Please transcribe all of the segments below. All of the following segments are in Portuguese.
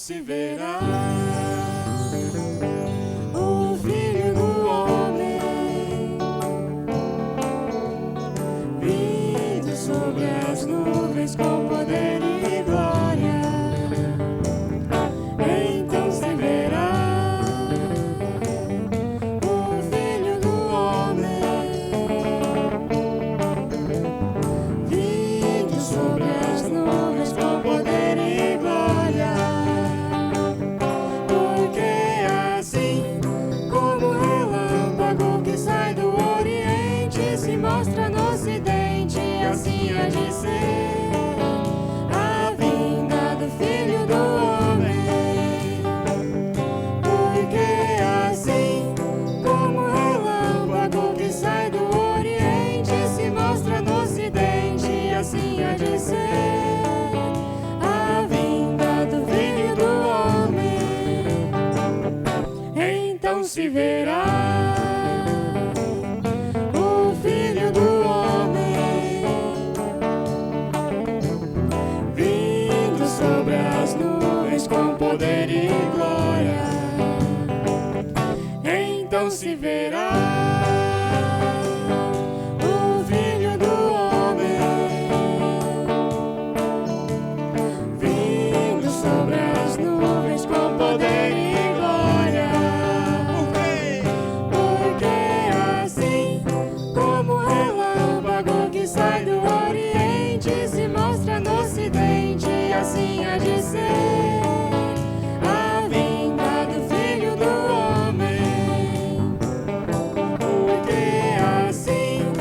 se verá o Filho do Homem vindo sobre as nuvens com poder e glória. Então se verá o Filho do Homem vindo sobre as nuvens com poder e glória. Porque assim como o relâmpago que sai do Oriente se mostra no Ocidente, assim há de ser a vinda do Filho do Homem. Porque assim como o relâmpago que sai do Oriente se mostra no Ocidente, assim há de ser a vinda do Filho do Homem. Então se verá o Filho do Homem vindo sobre as nuvens com poder e glória. Então se verá o Filho do Homem vindo sobre as nuvens com poder e glória. Porque assim como o relâmpago que sai do Oriente se mostra no Ocidente, assim há de ser a vinda do Filho do Homem. Porque assim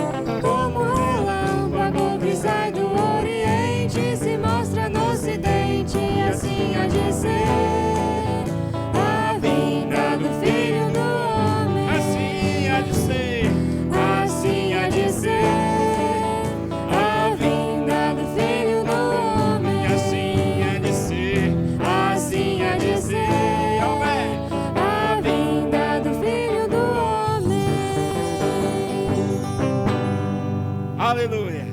como o relâmpago que sai do Oriente se mostra no Ocidente, assim há de ser a vinda do Filho do Homem. Assim há de ser. Assim há de ser a vinda do Filho do Homem. Assim há de ser. Assim há de ser a vinda do Filho do Homem. Aleluia.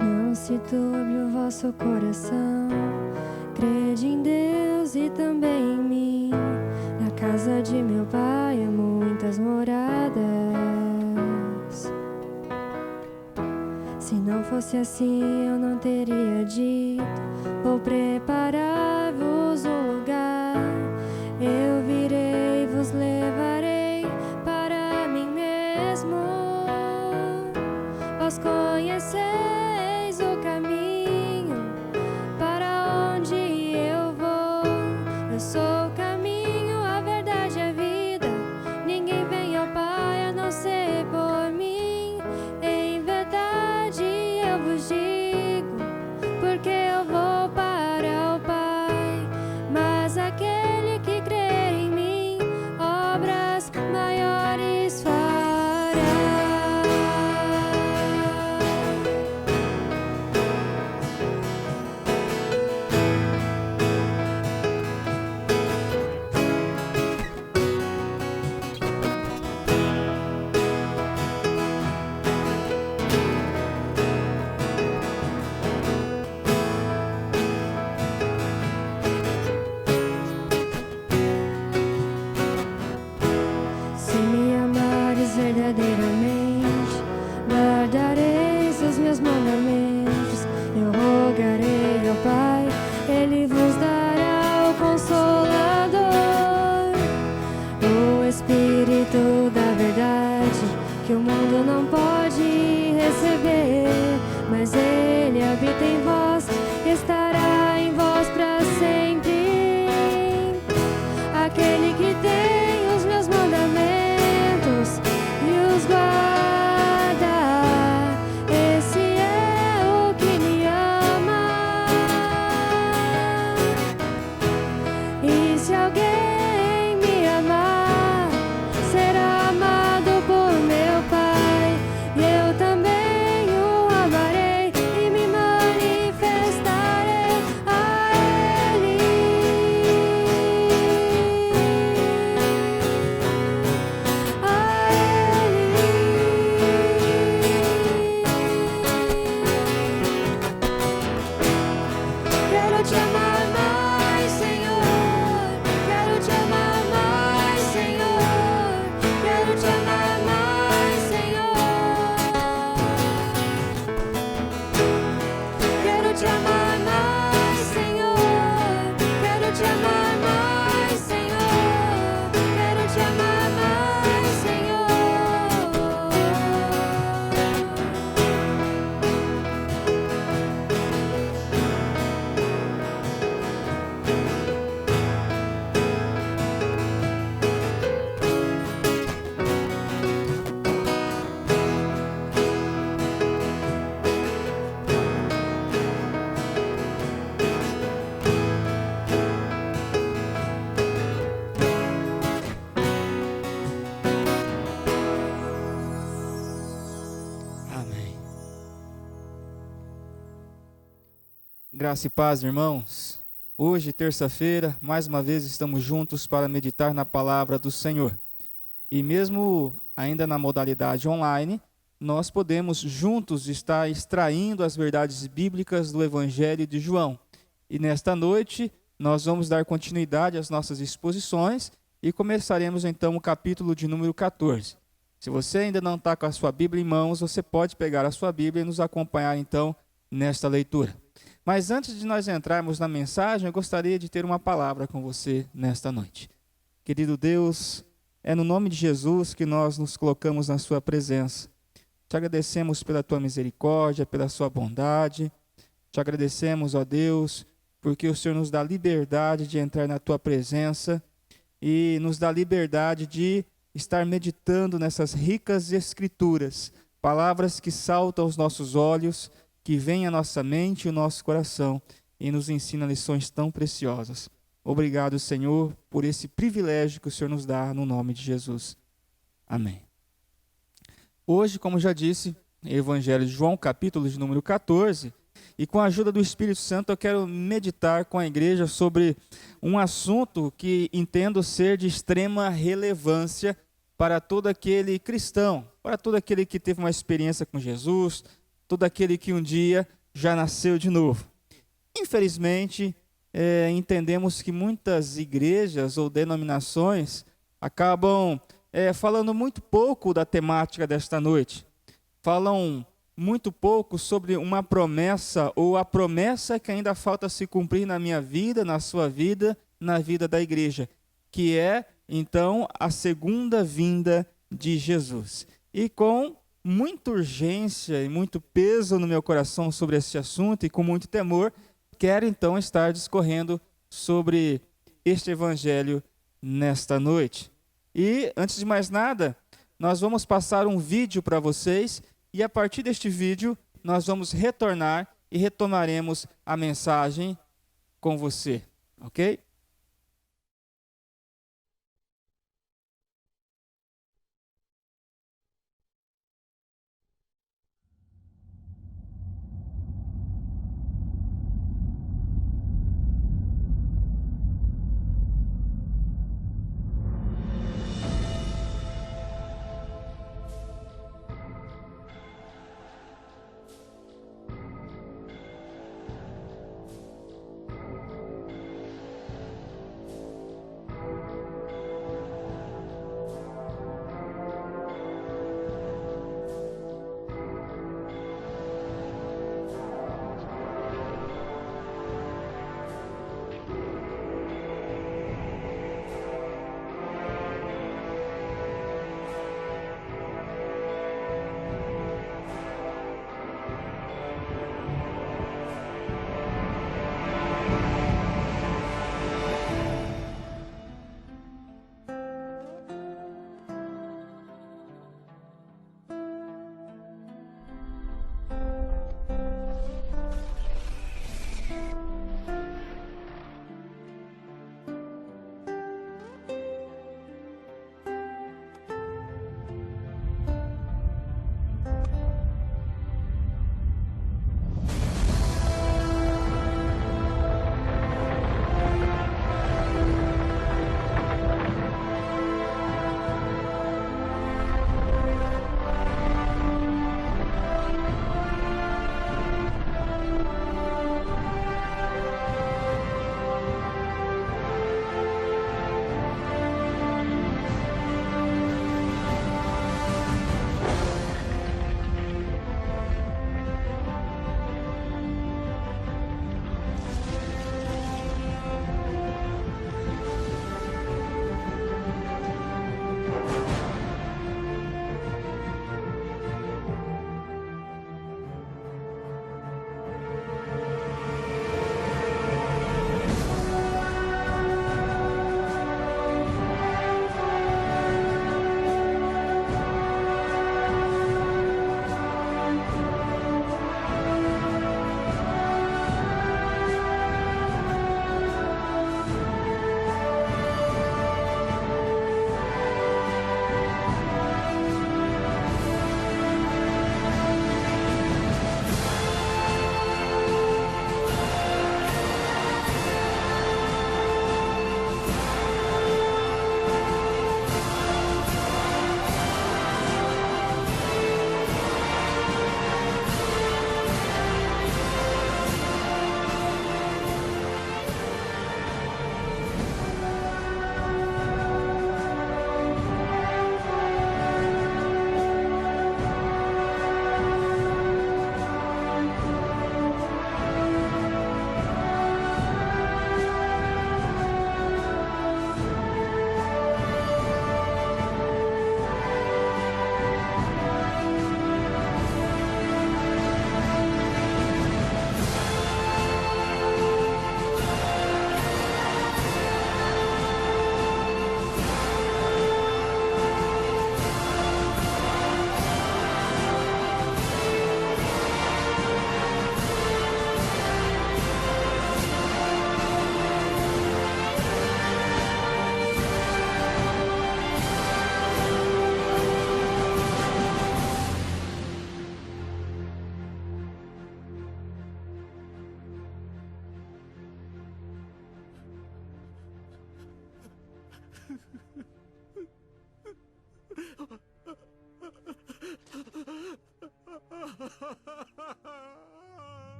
Não se turbe o vosso coração, crede em Deus e também em mim. Na casa de meu pai há muitas moradas. Se não fosse assim eu não teria dito, vou preparar-vos um lugar. Eu virei e vos levarei para mim mesmo. Vós conheceis o caminho para onde eu vou. Eu sou o caminho, a verdade e a vida. Ninguém vem ao Pai a não ser por mim. Em verdade eu vos digo, porque eu vou para o Pai. Mas aquele que crê em mim, obras maiores fará. Se me amares verdadeiramente, guardareis os meus mandamentos. Eu rogarei ao Pai, Ele vos dará o Consolador, o Espírito da verdade, que o mundo não pode receber, mas Ele habita em vós, estará em vós para sempre. Aquele que tem os meus mandamentos e os guarda, esse é o que me ama. E se alguém me amar, será amado por meu Pai. E eu também o amarei e me manifestarei Graça e paz, irmãos. Hoje, terça-feira, mais uma vez estamos juntos para meditar na palavra do Senhor. E mesmo ainda na modalidade online, nós podemos juntos estar extraindo as verdades bíblicas do Evangelho de João. E nesta noite, nós vamos dar continuidade às nossas exposições e começaremos então o capítulo de número 14. Se você ainda não está com a sua Bíblia em mãos, você pode pegar a sua Bíblia e nos acompanhar então nesta leitura. Mas antes de nós entrarmos na mensagem, eu gostaria de ter uma palavra com você nesta noite. Querido Deus, é no nome de Jesus que nós nos colocamos na sua presença. Te agradecemos pela tua misericórdia, pela sua bondade. Te agradecemos, ó Deus, porque o Senhor nos dá liberdade de entrar na tua presença e nos dá liberdade de estar meditando nessas ricas escrituras, palavras que saltam aos nossos olhos, que vêm à nossa mente e ao nosso coração e nos ensina lições tão preciosas. Obrigado, Senhor, por esse privilégio que o Senhor nos dá no nome de Jesus. Amém. Hoje, como já disse, Evangelho de João, capítulo de número 14, e com a ajuda do Espírito Santo eu quero meditar com a igreja sobre um assunto que entendo ser de extrema relevância para todo aquele cristão, para todo aquele que teve uma experiência com Jesus, todo aquele que um dia já nasceu de novo. Infelizmente, entendemos que muitas igrejas ou denominações acabam falando muito pouco da temática desta noite. Falam muito pouco sobre uma promessa ou a promessa que ainda falta se cumprir na minha vida, na sua vida, na vida da igreja, que é, então, a segunda vinda de Jesus. E com muita urgência e muito peso no meu coração sobre esse assunto e com muito temor, quero então estar discorrendo sobre este evangelho nesta noite. E, antes de mais nada, nós vamos passar um vídeo para vocês e a partir deste vídeo nós vamos retornar e retomaremos a mensagem com você, ok?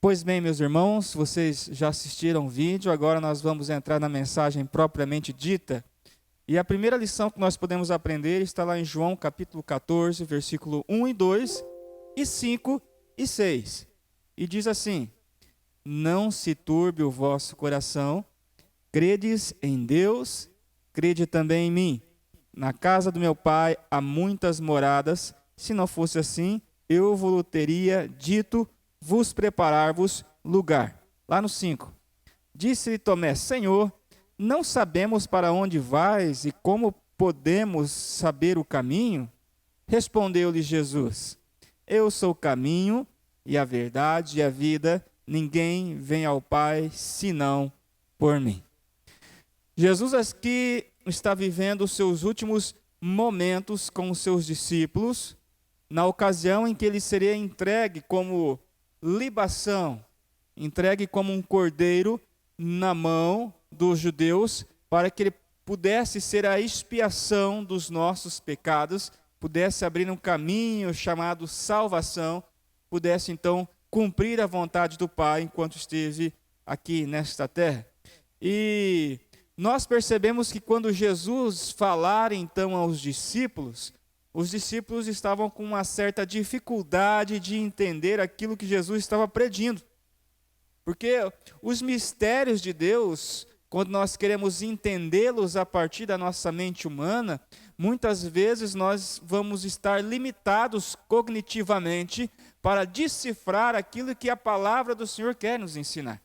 Pois bem, meus irmãos, vocês já assistiram o vídeo, agora nós vamos entrar na mensagem propriamente dita. E a primeira lição que nós podemos aprender está lá em João capítulo 14, versículo 1 e 2, e 5 e 6. E diz assim: não se turbe o vosso coração, credes em Deus, crede também em mim. Na casa do meu pai há muitas moradas, se não fosse assim, eu vos teria dito, vos preparar-vos lugar. Lá no 5. Disse-lhe Tomé: Senhor, não sabemos para onde vais e como podemos saber o caminho? Respondeu-lhe Jesus: eu sou o caminho e a verdade e a vida, ninguém vem ao Pai senão por mim. Jesus aqui está vivendo os seus últimos momentos com os seus discípulos, na ocasião em que ele seria entregue como libação, entregue como um cordeiro na mão dos judeus, para que ele pudesse ser a expiação dos nossos pecados, pudesse abrir um caminho chamado salvação, pudesse então cumprir a vontade do Pai enquanto esteve aqui nesta terra. E nós percebemos que quando Jesus falar então aos discípulos, os discípulos estavam com uma certa dificuldade de entender aquilo que Jesus estava predindo. Porque os mistérios de Deus, quando nós queremos entendê-los a partir da nossa mente humana, muitas vezes nós vamos estar limitados cognitivamente para decifrar aquilo que a palavra do Senhor quer nos ensinar.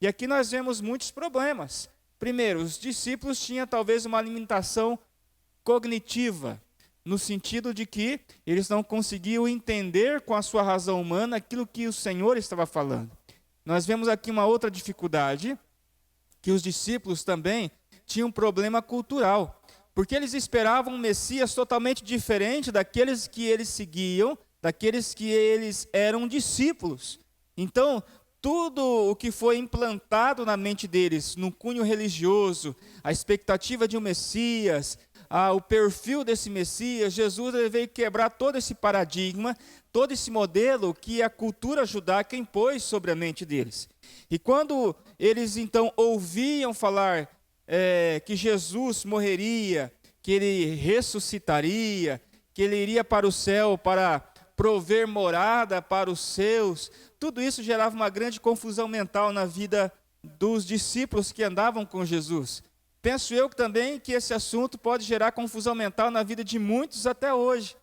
E aqui nós vemos muitos problemas. Primeiro, os discípulos tinham talvez uma limitação cognitiva, no sentido de que eles não conseguiam entender com a sua razão humana aquilo que o Senhor estava falando. Nós vemos aqui uma outra dificuldade, que os discípulos também tinham um problema cultural, porque eles esperavam um Messias totalmente diferente daqueles que eles seguiam, daqueles que eles eram discípulos. Então, tudo o que foi implantado na mente deles, no cunho religioso, a expectativa de um Messias, o perfil desse Messias, Jesus veio quebrar todo esse paradigma, todo esse modelo que a cultura judaica impôs sobre a mente deles. E quando eles então ouviam falar que Jesus morreria, que ele ressuscitaria, que ele iria para o céu para prover morada para os seus, tudo isso gerava uma grande confusão mental na vida dos discípulos que andavam com Jesus. Penso eu também que esse assunto pode gerar confusão mental na vida de muitos até hoje.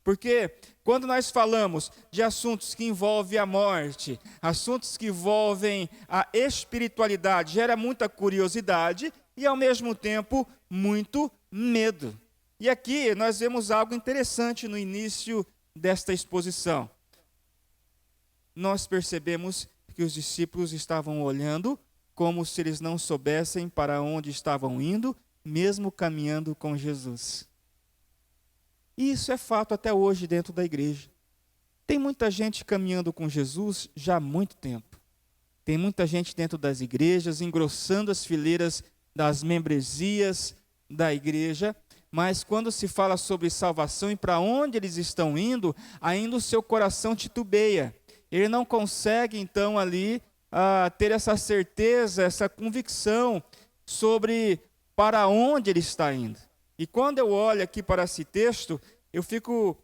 Porque quando nós falamos de assuntos que envolvem a morte, assuntos que envolvem a espiritualidade, gera muita curiosidade e, ao mesmo tempo, muito medo. E aqui nós vemos algo interessante no início desta exposição. Nós percebemos que os discípulos estavam olhando como se eles não soubessem para onde estavam indo, mesmo caminhando com Jesus. E isso é fato até hoje dentro da igreja. Tem muita gente caminhando com Jesus já há muito tempo. Tem muita gente dentro das igrejas, engrossando as fileiras das membresias da igreja, mas quando se fala sobre salvação e para onde eles estão indo, ainda o seu coração titubeia. Ele não consegue, então, ali ter essa certeza, essa convicção sobre para onde ele está indo. E quando eu olho aqui para esse texto, eu fico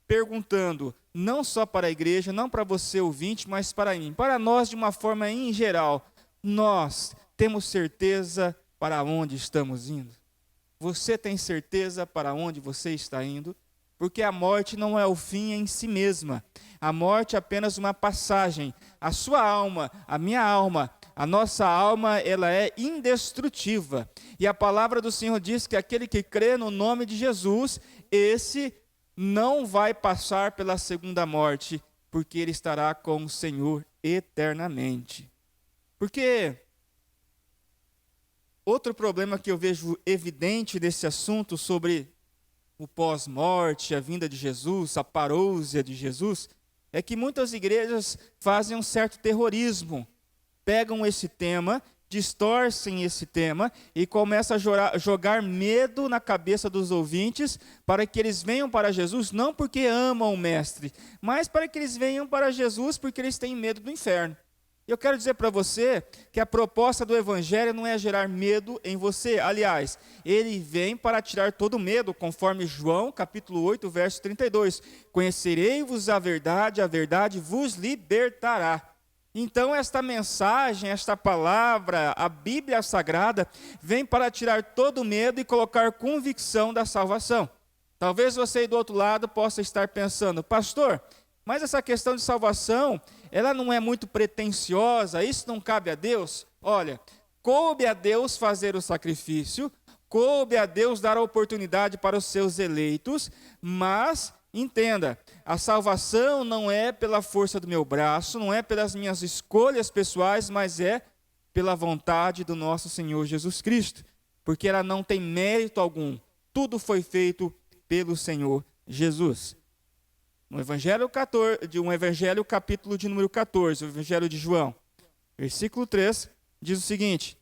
perguntando, não só para a igreja, não para você ouvinte, mas para mim, para nós de uma forma em geral, nós temos certeza para onde estamos indo? Você tem certeza para onde você está indo? Porque a morte não é o fim em si mesma. A morte é apenas uma passagem. A sua alma, a minha alma, a nossa alma, ela é indestrutível. E a palavra do Senhor diz que aquele que crê no nome de Jesus, esse não vai passar pela segunda morte, porque ele estará com o Senhor eternamente. Porque outro problema que eu vejo evidente desse assunto sobre o pós-morte, a vinda de Jesus, a parousia de Jesus, é que muitas igrejas fazem um certo terrorismo. Pegam esse tema, distorcem esse tema e começam a jogar medo na cabeça dos ouvintes para que eles venham para Jesus, não porque amam o Mestre, mas para que eles venham para Jesus porque eles têm medo do inferno. Eu quero dizer para você que a proposta do Evangelho não é gerar medo em você. Aliás, ele vem para tirar todo medo, conforme João, capítulo 8, verso 32. Conhecerei-vos a verdade vos libertará. Então, esta mensagem, esta palavra, a Bíblia Sagrada, vem para tirar todo medo e colocar convicção da salvação. Talvez você aí do outro lado possa estar pensando, pastor, mas essa questão de salvação, ela não é muito pretensiosa, isso não cabe a Deus? Olha, coube a Deus fazer o sacrifício, coube a Deus dar a oportunidade para os seus eleitos, mas entenda, a salvação não é pela força do meu braço, não é pelas minhas escolhas pessoais, mas é pela vontade do nosso Senhor Jesus Cristo, porque ela não tem mérito algum, tudo foi feito pelo Senhor Jesus. No Evangelho capítulo de número 14, o Evangelho de João, versículo 3, diz o seguinte: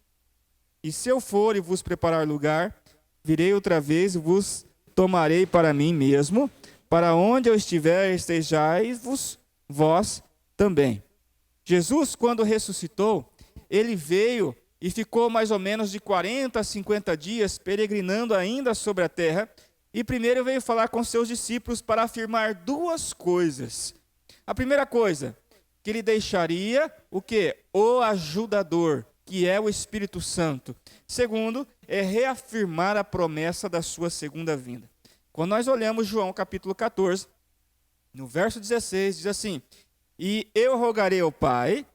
E se eu for e vos preparar lugar, virei outra vez e vos tomarei para mim mesmo, para onde eu estiver, estejais vós também. Jesus, quando ressuscitou, ele veio e ficou mais ou menos de 40 a 50 dias peregrinando ainda sobre a terra, e primeiro veio falar com seus discípulos para afirmar duas coisas. A primeira coisa, que ele deixaria o quê? O ajudador, que é o Espírito Santo. Segundo, é reafirmar a promessa da sua segunda vinda. Quando nós olhamos João capítulo 14, no verso 16, diz assim: e eu rogarei ao Pai,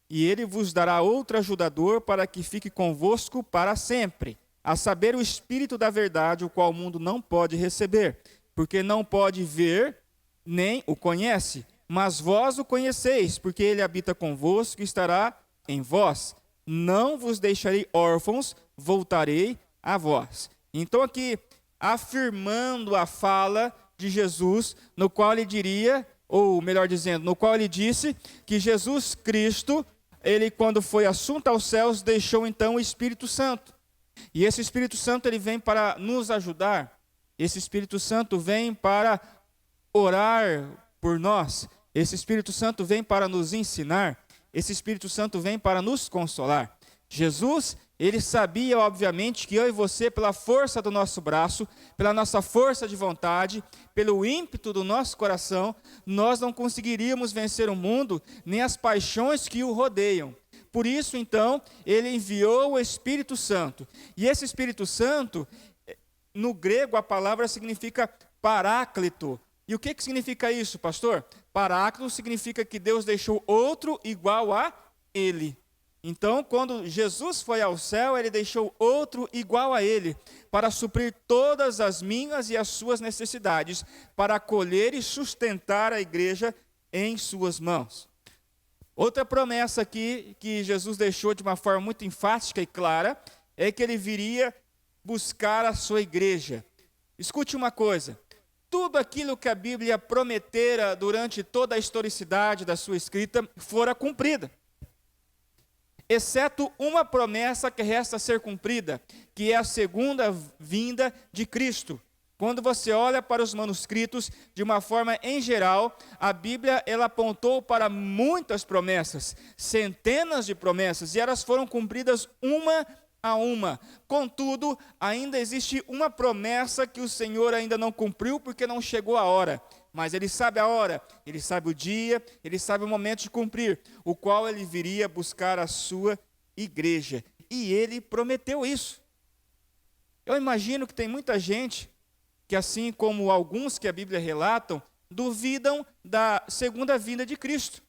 e ele vos dará outro ajudador para que fique convosco para sempre, a saber, o Espírito da verdade, o qual o mundo não pode receber, porque não pode ver, nem o conhece. Mas vós o conheceis, porque ele habita convosco e estará em vós. Não vos deixarei órfãos, voltarei a vós. Então aqui, afirmando a fala de Jesus, no qual ele diria, ou melhor dizendo, no qual ele disse que Jesus Cristo, ele quando foi assunto aos céus, deixou então o Espírito Santo. E esse Espírito Santo, ele vem para nos ajudar. Esse Espírito Santo vem para orar por nós. Esse Espírito Santo vem para nos ensinar. Esse Espírito Santo vem para nos consolar. Jesus, ele sabia, obviamente, que eu e você, pela força do nosso braço, pela nossa força de vontade, pelo ímpeto do nosso coração, nós não conseguiríamos vencer o mundo, nem as paixões que o rodeiam. Por isso, então, ele enviou o Espírito Santo. E esse Espírito Santo, no grego, a palavra significa paráclito. E o que significa isso, pastor? Paráclito significa que Deus deixou outro igual a ele. Então, quando Jesus foi ao céu, ele deixou outro igual a ele, para suprir todas as minhas e as suas necessidades, para acolher e sustentar a igreja em suas mãos. Outra promessa aqui que Jesus deixou de uma forma muito enfática e clara é que ele viria buscar a sua igreja. Escute uma coisa: tudo aquilo que a Bíblia prometera durante toda a historicidade da sua escrita fora cumprida, exceto uma promessa que resta a ser cumprida, que é a segunda vinda de Cristo. Quando você olha para os manuscritos, de uma forma em geral, a Bíblia ela apontou para muitas promessas, centenas de promessas, e elas foram cumpridas uma a uma. Contudo, ainda existe uma promessa que o Senhor ainda não cumpriu, porque não chegou a hora. Mas Ele sabe a hora, Ele sabe o dia, Ele sabe o momento de cumprir, o qual Ele viria buscar a sua igreja. E Ele prometeu isso. Eu imagino que tem muita gente que, assim como alguns que a Bíblia relatam, duvidam da segunda vinda de Cristo.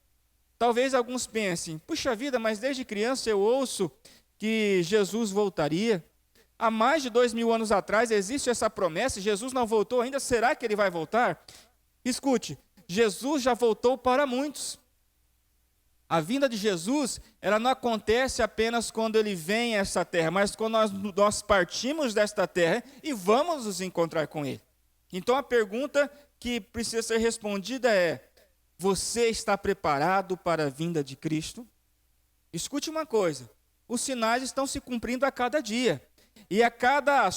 Talvez alguns pensem: puxa vida, mas desde criança eu ouço que Jesus voltaria. Há mais de 2000 anos atrás existe essa promessa, Jesus não voltou ainda, será que Ele vai voltar? Escute, Jesus já voltou para muitos. A vinda de Jesus, ela não acontece apenas quando Ele vem a essa terra, mas quando nós partimos desta terra e vamos nos encontrar com Ele. Então a pergunta que precisa ser respondida é: você está preparado para a vinda de Cristo? Escute uma coisa, os sinais estão se cumprindo a cada dia. E a cada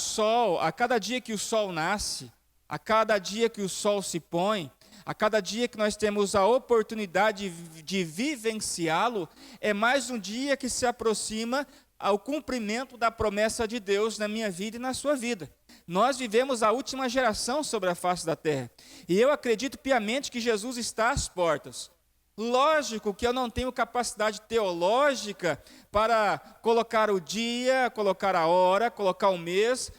dia que o sol nasce, a cada dia que o sol se põe, a cada dia que nós temos a oportunidade de vivenciá-lo, é mais um dia que se aproxima ao cumprimento da promessa de Deus na minha vida e na sua vida. Nós vivemos a última geração sobre a face da terra. E eu acredito piamente que Jesus está às portas. Lógico que eu não tenho capacidade teológica para colocar o dia, colocar a hora, colocar o mês,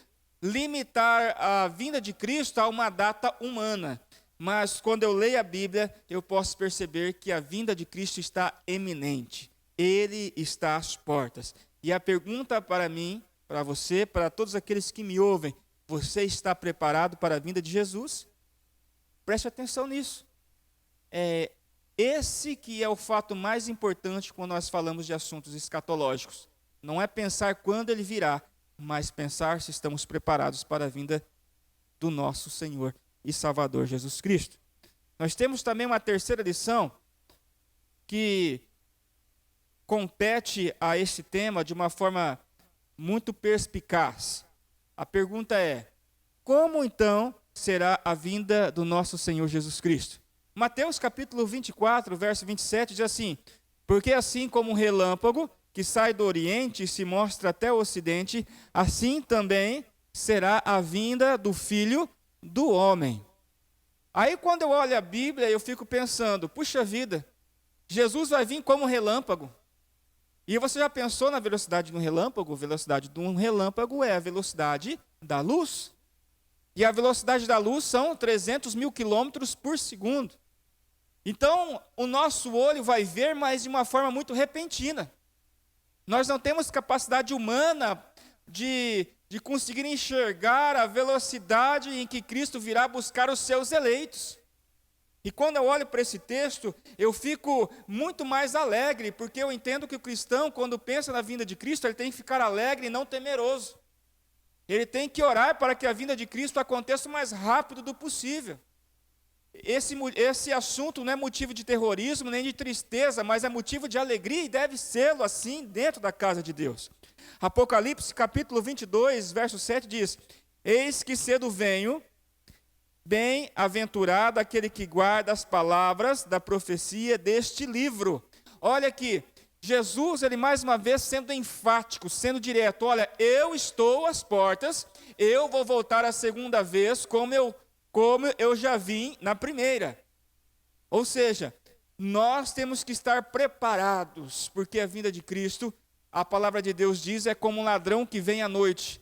limitar a vinda de Cristo a uma data humana. Mas quando eu leio a Bíblia, eu posso perceber que a vinda de Cristo está eminente. Ele está às portas. E a pergunta para mim, para você, para todos aqueles que me ouvem: você está preparado para a vinda de Jesus? Preste atenção nisso. Esse que é o fato mais importante quando nós falamos de assuntos escatológicos. Não é pensar quando Ele virá, mas pensar se estamos preparados para a vinda do nosso Senhor e Salvador Jesus Cristo. Nós temos também uma terceira lição que compete a este tema de uma forma muito perspicaz. A pergunta é: como então será a vinda do nosso Senhor Jesus Cristo? Mateus capítulo 24, verso 27 diz assim: porque assim como um relâmpago que sai do Oriente e se mostra até o Ocidente, assim também será a vinda do Filho do Homem. Aí quando eu olho a Bíblia, eu fico pensando, puxa vida, Jesus vai vir como relâmpago. E você já pensou na velocidade de um relâmpago? A velocidade de um relâmpago é a velocidade da luz. E a velocidade da luz são 300 mil quilômetros por segundo. Então, o nosso olho vai ver, mas de uma forma muito repentina. Nós não temos capacidade humana de conseguir enxergar a velocidade em que Cristo virá buscar os seus eleitos. E quando eu olho para esse texto, eu fico muito mais alegre, porque eu entendo que o cristão, quando pensa na vinda de Cristo, ele tem que ficar alegre e não temeroso. Ele tem que orar para que a vinda de Cristo aconteça o mais rápido do possível. Esse assunto não é motivo de terrorismo nem de tristeza, mas é motivo de alegria e deve ser assim dentro da casa de Deus. Apocalipse capítulo 22, verso 7 diz: Eis que cedo venho, bem-aventurado aquele que guarda as palavras da profecia deste livro. Olha aqui, Jesus, ele mais uma vez sendo enfático, sendo direto, olha, eu estou às portas, eu vou voltar a segunda vez como eu já vim na primeira. Ou seja, nós temos que estar preparados, porque a vinda de Cristo, a palavra de Deus diz, é como um ladrão que vem à noite.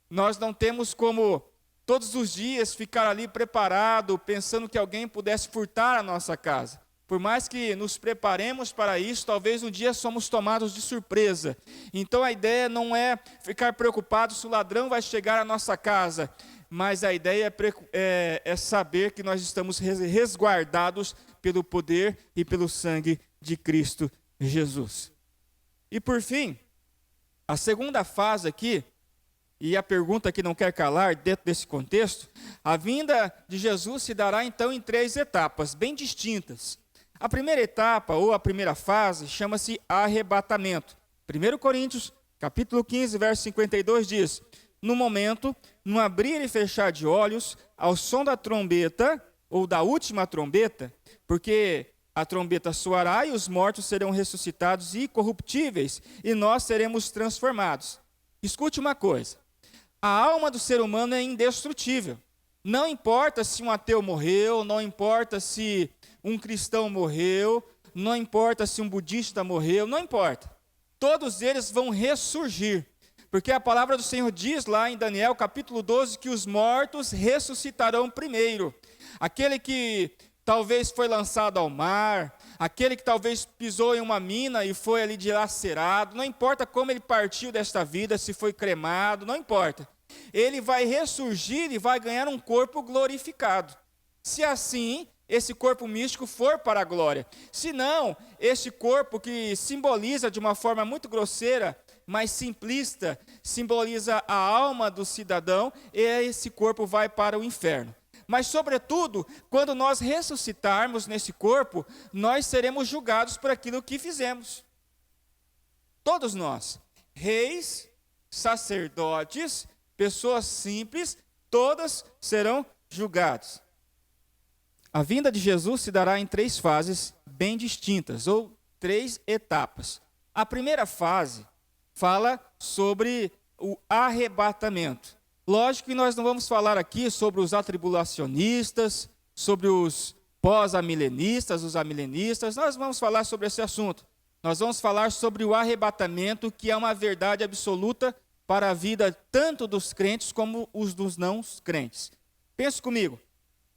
Nós não temos como todos os dias ficar ali preparado, pensando que alguém pudesse furtar a nossa casa. Por mais que nos preparemos para isso, talvez um dia somos tomados de surpresa. Então a ideia não é ficar preocupado se o ladrão vai chegar à nossa casa, mas a ideia é saber que nós estamos resguardados pelo poder e pelo sangue de Cristo Jesus. E por fim, a segunda fase aqui, e a pergunta que não quer calar dentro desse contexto, a vinda de Jesus se dará então em 3 etapas bem distintas. A primeira etapa, ou a primeira fase, chama-se arrebatamento. 1 Coríntios, capítulo 15, verso 52 diz: No momento, no abrir e fechar de olhos, ao som da trombeta, ou da última trombeta, porque a trombeta soará e os mortos serão ressuscitados incorruptíveis, e nós seremos transformados. Escute uma coisa. A alma do ser humano é indestrutível. Não importa se um ateu morreu, não importa se um cristão morreu, não importa se um budista morreu, não importa. Todos eles vão ressurgir. Porque a palavra do Senhor diz lá em Daniel, capítulo 12, que os mortos ressuscitarão primeiro. Aquele que talvez foi lançado ao mar, aquele que talvez pisou em uma mina e foi ali dilacerado, não importa como ele partiu desta vida, se foi cremado, não importa. Ele vai ressurgir e vai ganhar um corpo glorificado. Se assim, esse corpo místico for para a glória. Se não, esse corpo que simboliza de uma forma muito grosseira, mas simplista, simboliza a alma do cidadão, e esse corpo vai para o inferno. Mas, sobretudo, quando nós ressuscitarmos nesse corpo, nós seremos julgados por aquilo que fizemos. Todos nós, reis, sacerdotes, pessoas simples, todas serão julgados. A vinda de Jesus se dará em 3 fases bem distintas, ou 3 etapas. A primeira fase fala sobre o arrebatamento. Lógico que nós não vamos falar aqui sobre os atribulacionistas, sobre os pós-amilenistas, os amilenistas, nós vamos falar sobre esse assunto. Nós vamos falar sobre o arrebatamento, que é uma verdade absoluta para a vida tanto dos crentes como os dos não crentes. Pense comigo.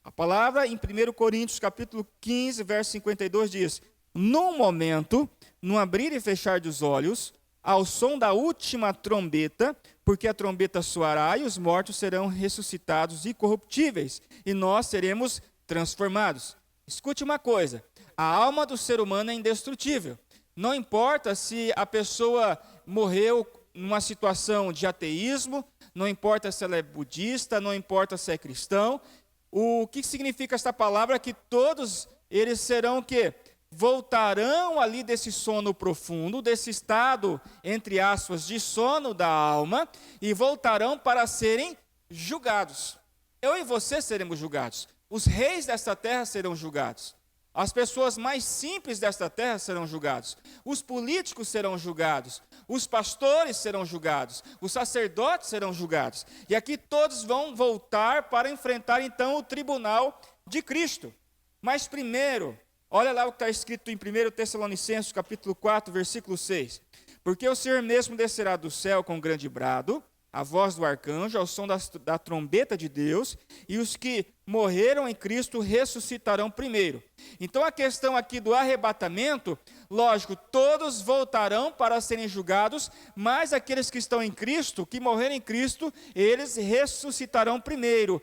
A palavra em 1 Coríntios capítulo 15, verso 52 diz: No momento, no abrir e fechar dos olhos, ao som da última trombeta, porque a trombeta soará e os mortos serão ressuscitados incorruptíveis, e nós seremos transformados. Escute uma coisa, a alma do ser humano é indestrutível. Não importa se a pessoa morreu numa situação de ateísmo, não importa se ela é budista, não importa se é cristão. O que significa esta palavra? Que todos eles serão o quê? Voltarão ali desse sono profundo, desse estado, entre aspas, de sono da alma, e voltarão para serem julgados. Eu e você seremos julgados. Os reis desta terra serão julgados. As pessoas mais simples desta terra serão julgados. Os políticos serão julgados. Os pastores serão julgados. Os sacerdotes serão julgados. E aqui todos vão voltar para enfrentar então o tribunal de Cristo. Mas primeiro, olha lá o que está escrito em 1 Tessalonicenses, capítulo 4, versículo 6. Porque o Senhor mesmo descerá do céu com grande brado, a voz do arcanjo, ao som da trombeta de Deus, e os que morreram em Cristo ressuscitarão primeiro. Então a questão aqui do arrebatamento, lógico, todos voltarão para serem julgados, mas aqueles que estão em Cristo, que morreram em Cristo, eles ressuscitarão primeiro.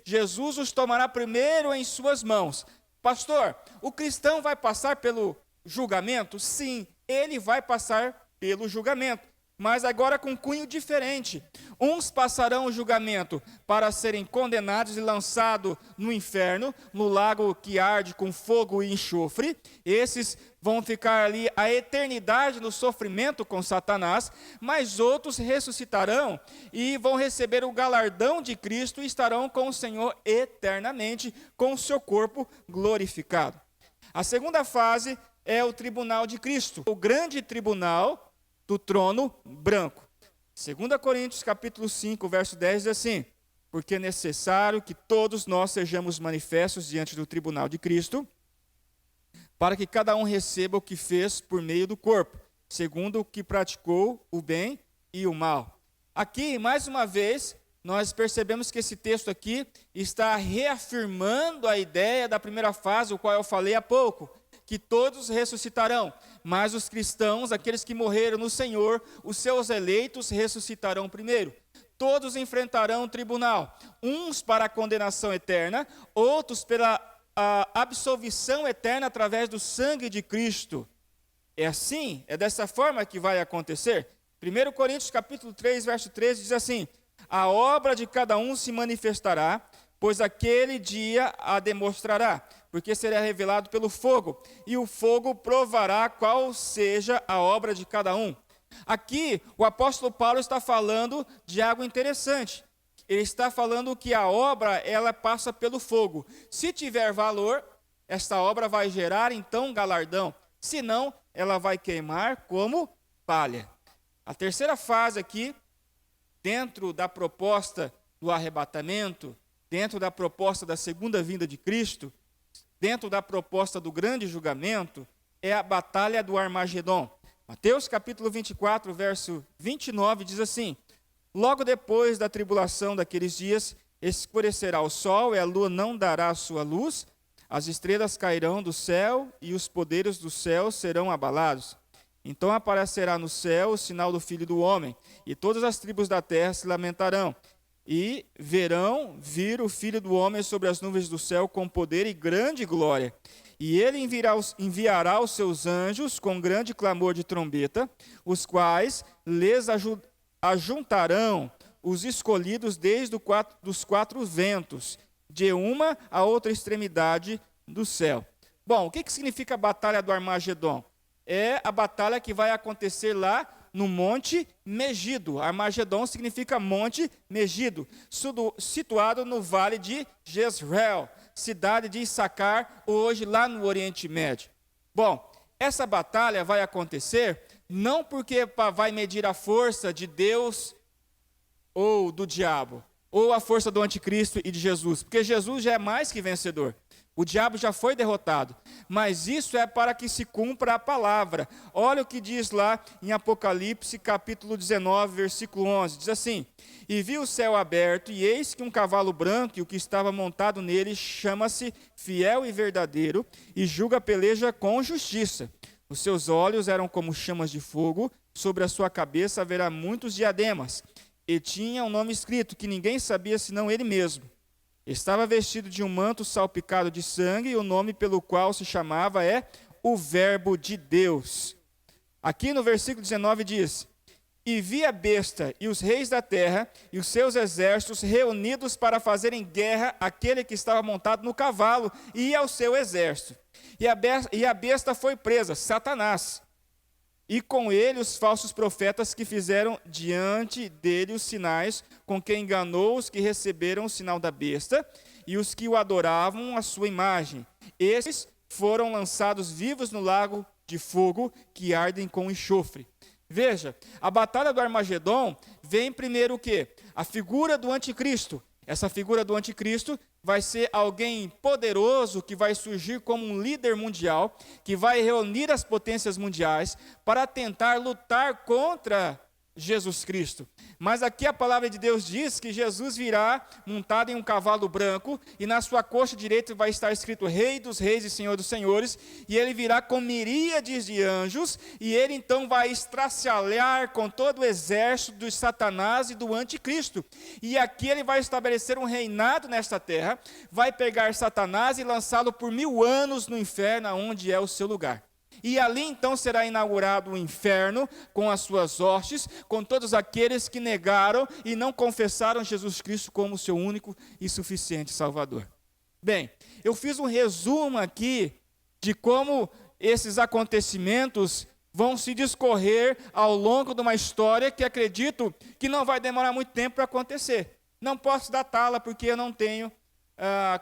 Jesus os tomará primeiro em suas mãos. Pastor, o cristão vai passar pelo julgamento? Sim, ele vai passar pelo julgamento. Mas agora com cunho diferente. Uns passarão o julgamento para serem condenados e lançados no inferno, no lago que arde com fogo e enxofre. Esses vão ficar ali a eternidade no sofrimento com Satanás, mas outros ressuscitarão e vão receber o galardão de Cristo e estarão com o Senhor eternamente, com o seu corpo glorificado. A segunda fase é o tribunal de Cristo, o grande tribunal do trono branco. 2 Coríntios capítulo 5, verso 10 diz assim: porque é necessário que todos nós sejamos manifestos diante do tribunal de Cristo, para que cada um receba o que fez por meio do corpo, segundo o que praticou o bem e o mal. Aqui, mais uma vez, nós percebemos que esse texto aqui está reafirmando a ideia da primeira fase, o qual eu falei há pouco, que todos ressuscitarão, mas os cristãos, aqueles que morreram no Senhor, os seus eleitos ressuscitarão primeiro. Todos enfrentarão o tribunal, uns para a condenação eterna, outros pela absolvição eterna através do sangue de Cristo. É assim, é dessa forma que vai acontecer. 1 Coríntios capítulo 3, verso 13 diz assim: a obra de cada um se manifestará, pois aquele dia a demonstrará, porque será revelado pelo fogo, e o fogo provará qual seja a obra de cada um. Aqui, o apóstolo Paulo está falando de algo interessante. Ele está falando que a obra, ela passa pelo fogo. Se tiver valor, esta obra vai gerar, então, galardão. Se não, ela vai queimar como palha. A terceira fase aqui, dentro da proposta do arrebatamento, dentro da proposta da segunda vinda de Cristo, dentro da proposta do grande julgamento, é a batalha do Armagedon. Mateus capítulo 24, verso 29 diz assim: logo depois da tribulação daqueles dias, escurecerá o sol e a lua não dará a sua luz, as estrelas cairão do céu e os poderes do céu serão abalados. Então aparecerá no céu o sinal do Filho do Homem, e todas as tribos da terra se lamentarão, e verão vir o Filho do Homem sobre as nuvens do céu com poder e grande glória. E ele enviará os seus anjos com grande clamor de trombeta, os quais lhes ajuntarão os escolhidos desde dos quatro ventos, de uma a outra extremidade do céu. Bom, o que significa a batalha do Armagedon? É a batalha que vai acontecer lá no Monte Megido. Armagedon significa Monte Megido, situado no vale de Jezreel, cidade de Issacar, hoje lá no Oriente Médio. Bom, essa batalha vai acontecer não porque vai medir a força de Deus ou do diabo, ou a força do anticristo e de Jesus, porque Jesus já é mais que vencedor. O diabo já foi derrotado, mas isso é para que se cumpra a palavra. Olha o que diz lá em Apocalipse, capítulo 19, versículo 11. Diz assim: e vi o céu aberto, e eis que um cavalo branco, e o que estava montado nele chama-se Fiel e Verdadeiro, e julga a peleja com justiça. Os seus olhos eram como chamas de fogo, sobre a sua cabeça haverá muitos diademas, e tinha um nome escrito, que ninguém sabia senão ele mesmo. Estava vestido de um manto salpicado de sangue, e o nome pelo qual se chamava é o Verbo de Deus. Aqui no versículo 19 diz: e vi a besta e os reis da terra e os seus exércitos reunidos para fazerem guerra àquele que estava montado no cavalo e ao seu exército. E a besta foi presa, Satanás, e com ele os falsos profetas que fizeram diante dele os sinais, com que enganou os que receberam o sinal da besta e os que o adoravam a sua imagem. Esses foram lançados vivos no lago de fogo que ardem com enxofre. Veja, a batalha do Armagedon vem primeiro o quê? A figura do anticristo. Essa figura do anticristo vai ser alguém poderoso que vai surgir como um líder mundial, que vai reunir as potências mundiais para tentar lutar contra Jesus Cristo. Mas aqui a palavra de Deus diz que Jesus virá montado em um cavalo branco e na sua coxa direita vai estar escrito Rei dos Reis e Senhor dos Senhores, e ele virá com miríades de anjos, e ele então vai estraçalhar com todo o exército do Satanás e do anticristo. E aqui ele vai estabelecer um reinado nesta terra, vai pegar Satanás e lançá-lo por 1000 anos no inferno, onde é o seu lugar. E ali então será inaugurado o inferno com as suas hostes, com todos aqueles que negaram e não confessaram Jesus Cristo como seu único e suficiente Salvador. Bem, eu fiz um resumo aqui de como esses acontecimentos vão se discorrer ao longo de uma história que acredito que não vai demorar muito tempo para acontecer. Não posso datá-la porque eu não tenho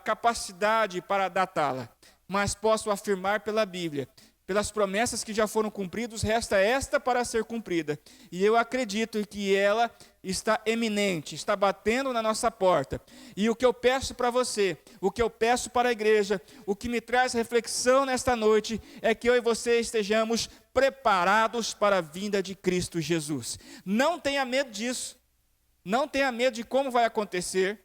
capacidade para datá-la, mas posso afirmar pela Bíblia. Pelas promessas que já foram cumpridas, resta esta para ser cumprida. E eu acredito que ela está eminente, está batendo na nossa porta. E o que eu peço para você, o que eu peço para a igreja, o que me traz reflexão nesta noite, é que eu e você estejamos preparados para a vinda de Cristo Jesus. Não tenha medo disso. Não tenha medo de como vai acontecer.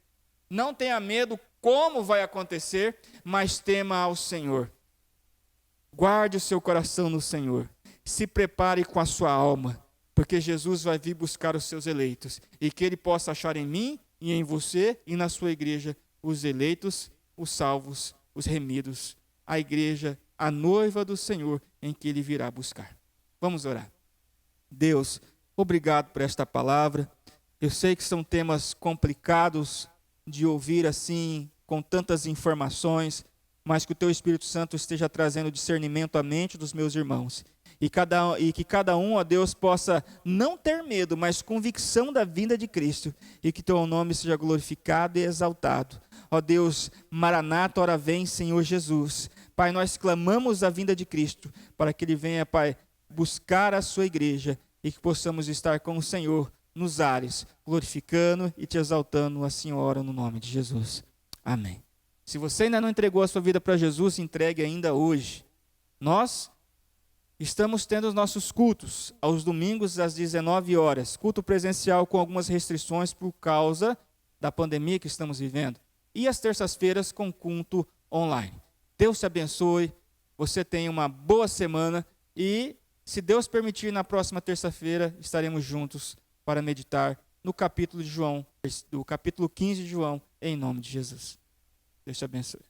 Não tenha medo como vai acontecer, mas tema ao Senhor. Guarde o seu coração no Senhor. Se prepare com a sua alma, porque Jesus vai vir buscar os seus eleitos. E que Ele possa achar em mim e em você e na sua igreja os eleitos, os salvos, os remidos, a igreja, a noiva do Senhor em que Ele virá buscar. Vamos orar. Deus, obrigado por esta palavra. Eu sei que são temas complicados de ouvir assim, com tantas informações, mas que o Teu Espírito Santo esteja trazendo discernimento à mente dos meus irmãos. E que cada um, ó Deus, possa não ter medo, mas convicção da vinda de Cristo. E que Teu nome seja glorificado e exaltado. Ó Deus, Maranata, ora vem, Senhor Jesus. Pai, nós clamamos a vinda de Cristo, para que Ele venha, Pai, buscar a sua igreja. E que possamos estar com o Senhor nos ares, glorificando e Te exaltando, assim oro no nome de Jesus. Amém. Se você ainda não entregou a sua vida para Jesus, entregue ainda hoje. Nós estamos tendo os nossos cultos aos domingos às 19 horas. Culto presencial com algumas restrições por causa da pandemia que estamos vivendo. E às terças-feiras com culto online. Deus te abençoe, você tenha uma boa semana e, se Deus permitir, na próxima terça-feira estaremos juntos para meditar no capítulo de João, do capítulo 15 de João, em nome de Jesus. Deus te abençoe.